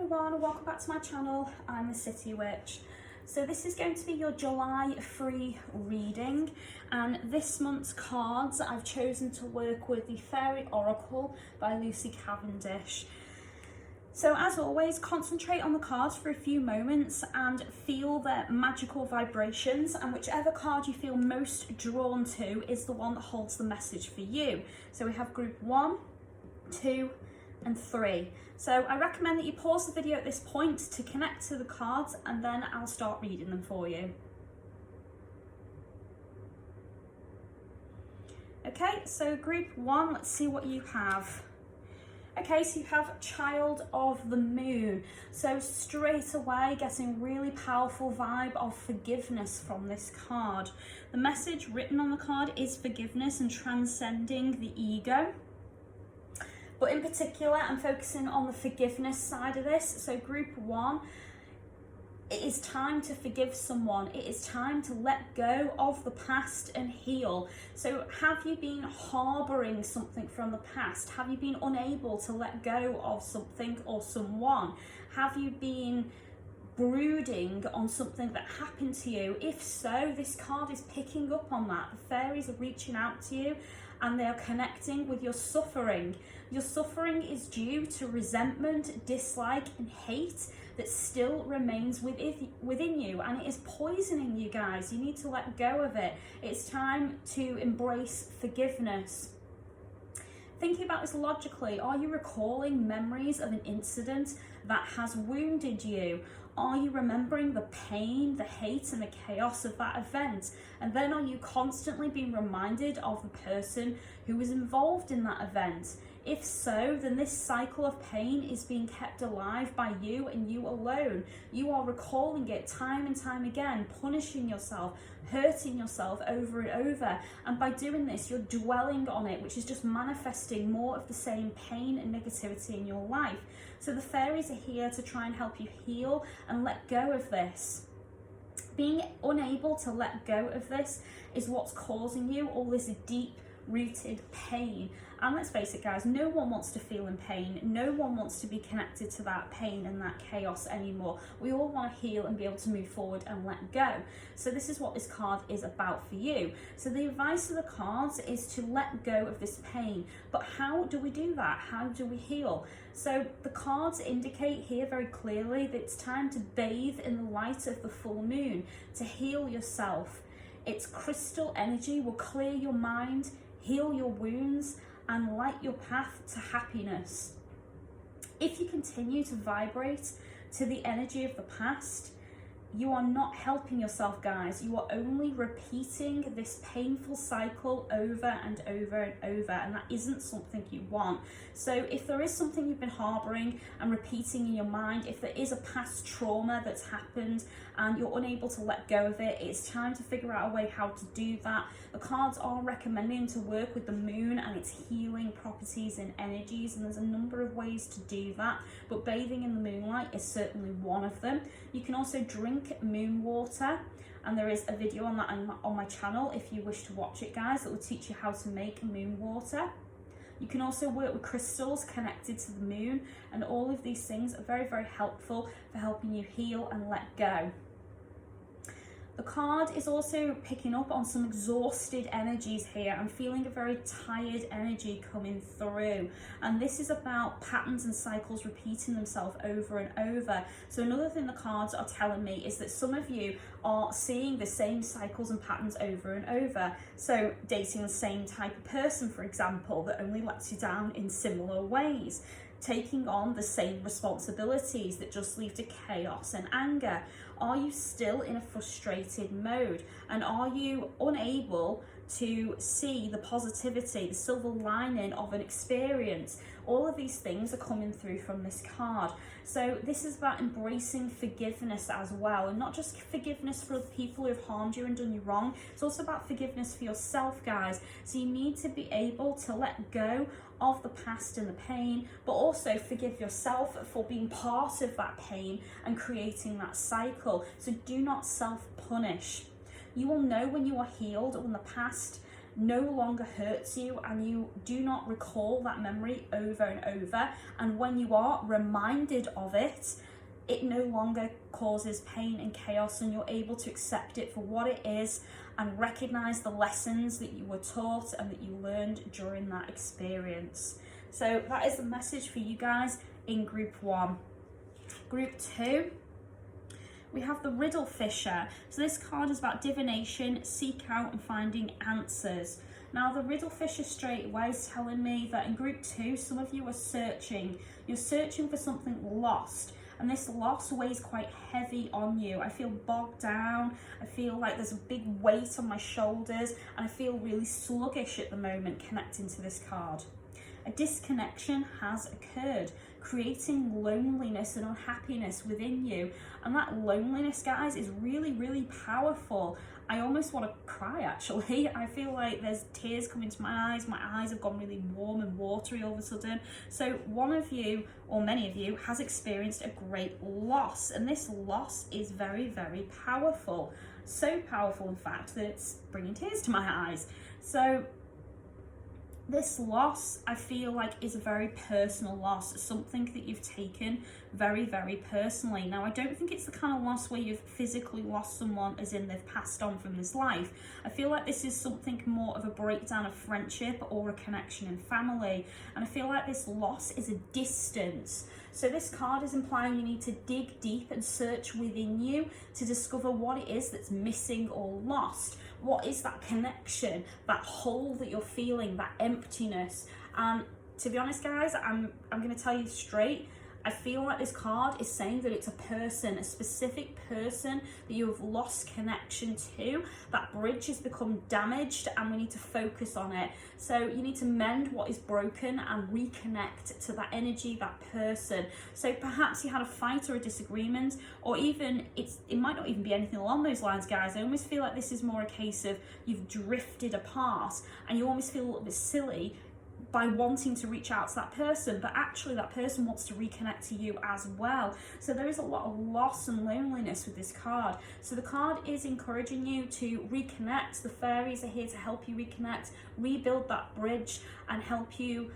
everyone, welcome back to my channel. I'm the City Witch. So this is going to be your July free reading, and this month's cards I've chosen to work with the Fairy Oracle by Lucy Cavendish. So as always, concentrate on the cards for a few moments and feel their magical vibrations, and whichever card you feel most drawn to is the one that holds the message for you. So we have group 1, 2 and 3. So I recommend that you pause the video at this point to connect to the cards, and then I'll start reading them for you. Okay, so group 1, let's see what you have. Okay, so you have Child of the Moon. So straight away, getting really powerful vibe of forgiveness from this card. The message written on the card is forgiveness and transcending the ego. But in particular, I'm focusing on the forgiveness side of this. So group 1, it is time to forgive someone. It is time to let go of the past and heal. So have you been harboring something from the past? Have you been unable to let go of something or someone? Have you been brooding on something that happened to you? If so, this card is picking up on that. The fairies are reaching out to you and they are connecting with your suffering. Your suffering is due to resentment, dislike and hate that still remains within you, and it is poisoning you guys. You need to let go of it. It's time to embrace forgiveness. Thinking about this logically, are you recalling memories of an incident that has wounded you? Are you remembering the pain, the hate and the chaos of that event? And then are you constantly being reminded of the person who was involved in that event? If so, then this cycle of pain is being kept alive by you and you alone. You are recalling it time and time again, punishing yourself, hurting yourself over and over. And by doing this, you're dwelling on it, which is just manifesting more of the same pain and negativity in your life. So the fairies are here to try and help you heal and let go of this. Being unable to let go of this is what's causing you all this deep rooted pain. And let's face it guys, no one wants to feel in pain. No one wants to be connected to that pain and that chaos anymore. We all want to heal and be able to move forward and let go. So this is what this card is about for you. So the advice of the cards is to let go of this pain. But how do we do that? How do we heal? So the cards indicate here very clearly that it's time to bathe in the light of the full moon to heal yourself. Its crystal energy will clear your mind, heal your wounds, and light your path to happiness. If you continue to vibrate to the energy of the past, you are not helping yourself, guys. You are only repeating this painful cycle over and over and over, and that isn't something you want. So if there is something you've been harboring and repeating in your mind, if there is a past trauma that's happened and you're unable to let go of it, it's time to figure out a way how to do that. The cards are recommending to work with the moon and its healing properties and energies, and there's a number of ways to do that, but bathing in the moonlight is certainly one of them. You can also drink moon water, and there is a video on that on my channel if you wish to watch it, guys, that will teach you how to make moon water. You can also work with crystals connected to the moon, and all of these things are very, very helpful for helping you heal and let go. The card is also picking up on some exhausted energies here. I'm feeling a very tired energy coming through, and this is about patterns and cycles repeating themselves over and over. So another thing the cards are telling me is that some of you are seeing the same cycles and patterns over and over. So dating the same type of person, for example, that only lets you down in similar ways. Taking on the same responsibilities that just lead to chaos and anger. Are you still in a frustrated mode? And are you unable to see the positivity, the silver lining of an experience? All of these things are coming through from this card. So this is about embracing forgiveness as well, and not just forgiveness for the people who have harmed you and done you wrong. It's also about forgiveness for yourself, guys. So you need to be able to let go of the past and the pain, but also forgive yourself for being part of that pain and creating that cycle. So do not self-punish. You will know when you are healed, when the past no longer hurts you, and you do not recall that memory over and over. And when you are reminded of it, it no longer causes pain and chaos, and you're able to accept it for what it is and recognize the lessons that you were taught and that you learned during that experience. So that is the message for you guys in group 1. Group 2, we have the Riddle Fisher. So this card is about divination, seek out and finding answers. Now the Riddle Fisher straight away is telling me that in group 2, some of you are searching. You're searching for something lost, and this loss weighs quite heavy on you. I feel bogged down. I feel like there's a big weight on my shoulders, and I feel really sluggish at the moment connecting to this card. A disconnection has occurred, creating loneliness and unhappiness within you. And that loneliness, guys, is really, really powerful. I almost want to cry, actually. I feel like there's tears coming to my eyes. My eyes have gone really warm and watery all of a sudden. So one of you, or many of you, has experienced a great loss. And this loss is very, very powerful. So powerful, in fact, that it's bringing tears to my eyes. So this loss, I feel like, is a very personal loss, something that you've taken very, very personally. Now, I don't think it's the kind of loss where you've physically lost someone, as in they've passed on from this life. I feel like this is something more of a breakdown of friendship or a connection in family. And I feel like this loss is a distance. So this card is implying you need to dig deep and search within you to discover what it is that's missing or lost. What is that connection, that hole that you're feeling, that emptiness? And to be honest, guys, I'm going to tell you straight, I feel like this card is saying that it's a person, a specific person that you have lost connection to. That bridge has become damaged and we need to focus on it. So you need to mend what is broken and reconnect to that energy, that person. So perhaps you had a fight or a disagreement, or even it might not even be anything along those lines, guys. I almost feel like this is more a case of you've drifted apart and you almost feel a little bit silly by wanting to reach out to that person, but actually that person wants to reconnect to you as well. So there is a lot of loss and loneliness with this card. So the card is encouraging you to reconnect. The fairies are here to help you reconnect, rebuild that bridge, and help you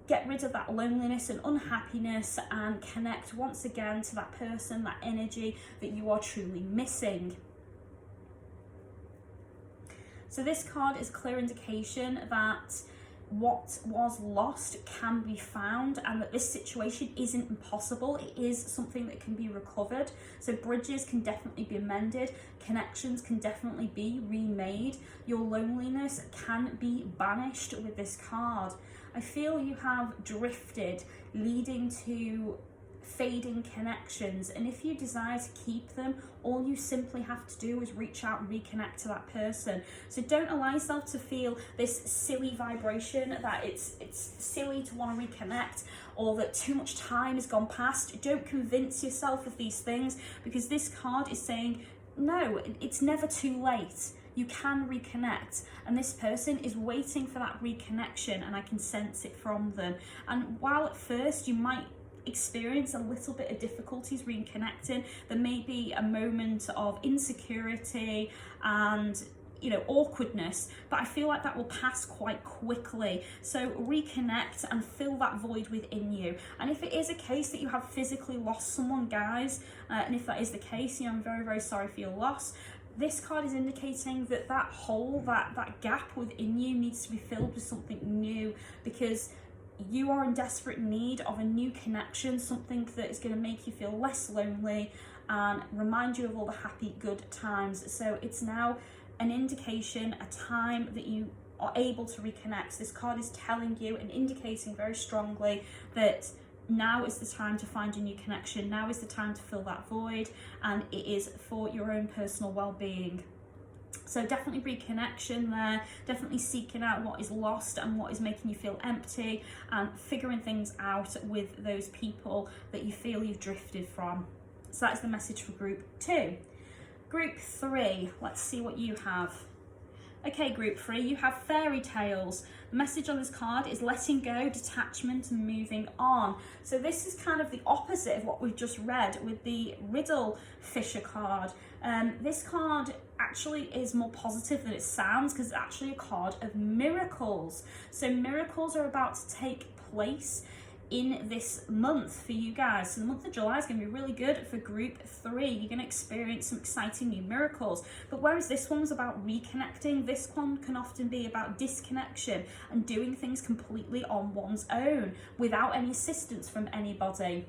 get rid of that loneliness and unhappiness and connect once again to that person, that energy that you are truly missing. So this card is a clear indication that what was lost can be found, and that this situation isn't impossible. It is something that can be recovered. So bridges can definitely be mended, connections can definitely be remade, your loneliness can be banished with this card. I feel you have drifted, leading to fading connections, and if you desire to keep them, all you simply have to do is reach out and reconnect to that person. So don't allow yourself to feel this silly vibration that it's silly to want to reconnect, or that too much time has gone past. Don't convince yourself of these things, because this card is saying no, it's never too late. You can reconnect, and this person is waiting for that reconnection, and I can sense it from them. And while at first you might experience a little bit of difficulties reconnecting, there may be a moment of insecurity and awkwardness, but I feel like that will pass quite quickly. So reconnect and fill that void within you. And if it is a case that you have physically lost someone, guys, and if that is the case, I'm very, very sorry for your loss. This card is indicating that that hole, that gap within you needs to be filled with something new, because you are in desperate need of a new connection, something that is going to make you feel less lonely and remind you of all the happy, good times. So it's now an indication, a time that you are able to reconnect. This card is telling you and indicating very strongly that now is the time to find a new connection. Now is the time to fill that void, and it is for your own personal well-being. So definitely reconnection there, definitely seeking out what is lost and what is making you feel empty, and figuring things out with those people that you feel you've drifted from. So that's the message for group 2. Group 3, let's see what you have. Okay, group 3, you have fairy tales. The message on this card is letting go, detachment, and moving on. So this is kind of the opposite of what we've just read with the Riddle Fisher card. This card actually is more positive than it sounds, because it's actually a card of miracles. So miracles are about to take place in this month for you guys. So the month of July is going to be really good for group 3. You're going to experience some exciting new miracles. But whereas this one was about reconnecting, this one can often be about disconnection and doing things completely on one's own without any assistance from anybody.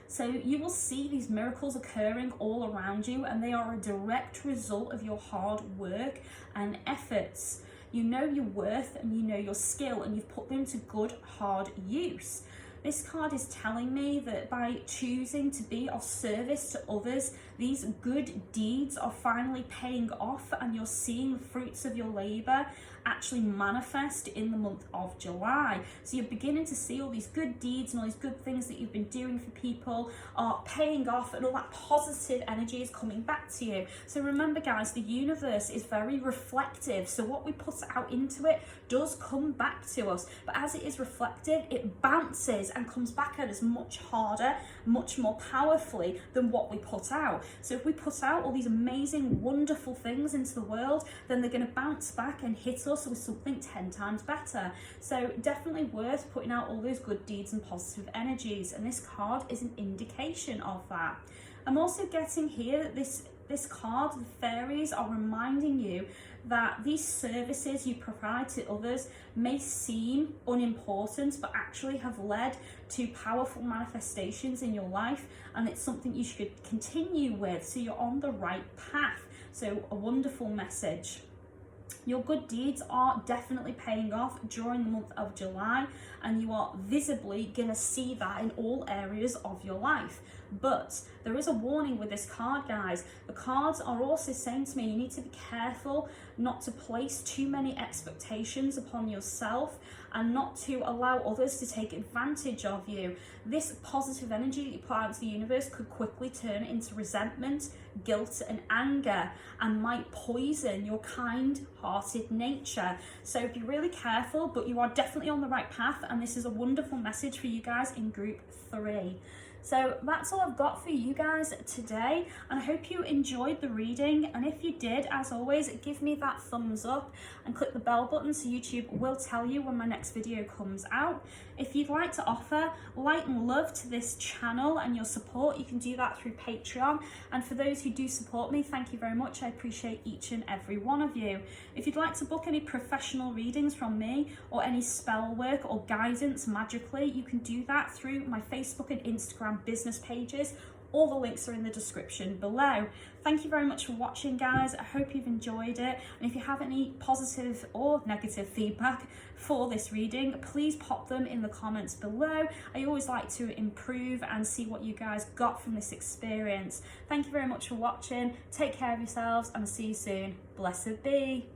So you will see these miracles occurring all around you, and they are a direct result of your hard work and efforts. You know your worth and you know your skill, and you've put them to good, hard use. This card is telling me that by choosing to be of service to others, these good deeds are finally paying off, and you're seeing the fruits of your labor actually manifest in the month of July. So you're beginning to see all these good deeds and all these good things that you've been doing for people are paying off, and all that positive energy is coming back to you. So remember guys, the universe is very reflective. So what we put out into it does come back to us, but as it is reflective, it bounces and comes back at us much harder, much more powerfully than what we put out. So if we put out all these amazing, wonderful things into the world, then they're going to bounce back and hit us with something 10 times better. So definitely worth putting out all those good deeds and positive energies, and this card is an indication of that. I'm also getting here that this card, the fairies are reminding you that these services you provide to others may seem unimportant, but actually have led to powerful manifestations in your life, and it's something you should continue with, so you're on the right path. So a wonderful message. Your good deeds are definitely paying off during the month of July, and you are visibly going to see that in all areas of your life. But there is a warning with this card, guys. The cards are also saying to me you need to be careful not to place too many expectations upon yourself and not to allow others to take advantage of you. This positive energy that you put out into the universe could quickly turn into resentment, guilt, and anger, and might poison your kind-hearted nature. So be really careful, but you are definitely on the right path, and this is a wonderful message for you guys in group 3. So that's all I've got for you guys today, and I hope you enjoyed the reading. And if you did, as always, give me that thumbs up and click the bell button so YouTube will tell you when my next video comes out. If you'd like to offer light and love to this channel and your support, you can do that through Patreon. And for those who do support me, thank you very much. I appreciate each and every one of you. If you'd like to book any professional readings from me or any spell work or guidance magically, you can do that through my Facebook and Instagram business pages. All the links are in the description below. Thank you very much for watching, guys. I hope you've enjoyed it. And if you have any positive or negative feedback for this reading, please pop them in the comments below. I always like to improve and see what you guys got from this experience. Thank you very much for watching. Take care of yourselves, and I'll see you soon. Blessed be.